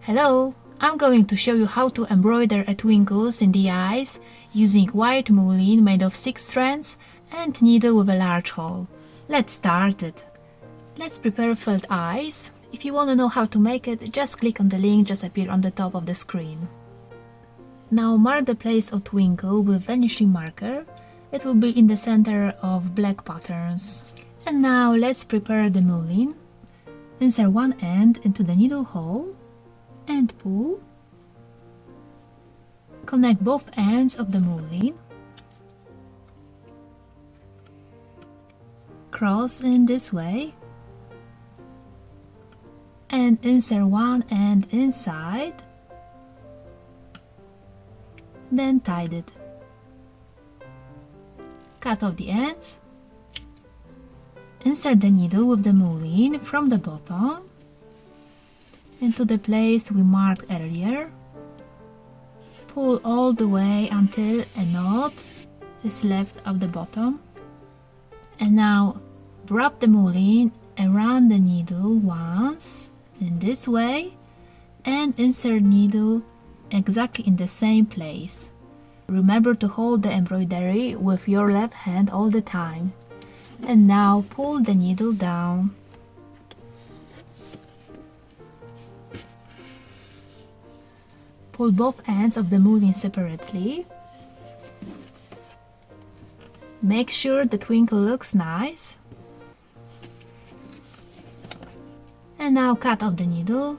Hello! I'm going to show you how to embroider a twinkles in the eyes using white mouline made of 6 strands and needle with a large hole. Let's start it. Let's prepare felt eyes. If you want to know how to make it, just click on the link just appear on the top of the screen. Now mark the place of twinkle with vanishing marker. It will be in the center of black patterns. And now let's prepare the mouline. Insert one end into the needle hole and pull. Connect both ends of the mouline. Cross in this way and insert one end inside, then tie it. Cut off the ends. Insert the needle with the mouline from the bottom into the place we marked earlier. Pull all the way until a knot is left of the bottom. And now wrap the mouline around the needle once in this way and insert needle exactly in the same place. Remember to hold the embroidery with your left hand all the time. And now pull the needle down. Pull both ends of the mouline separately. Make sure the twinkle looks nice. And now cut off the needle.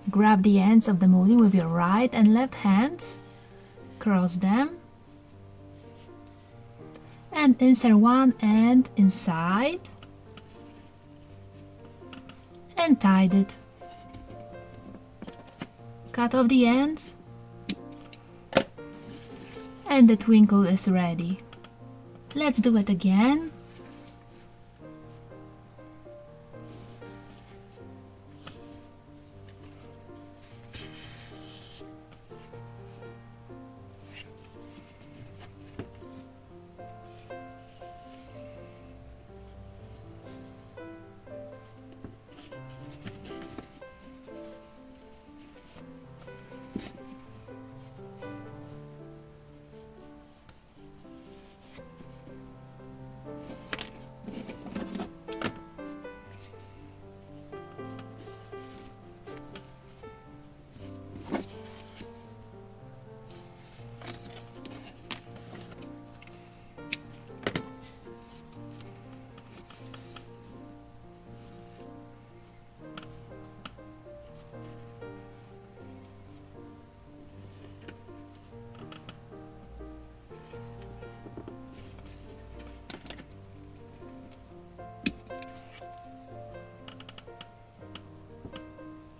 Grab the ends of the mouline with your right and left hands. Cross them. And insert one end inside. And tie it. Cut off the ends. And the twinkle is ready. Let's do it again.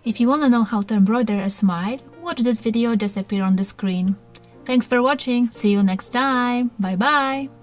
If you want to know how to embroider a smile, watch this video just appear on the screen. Thanks for watching, see you next time, bye bye!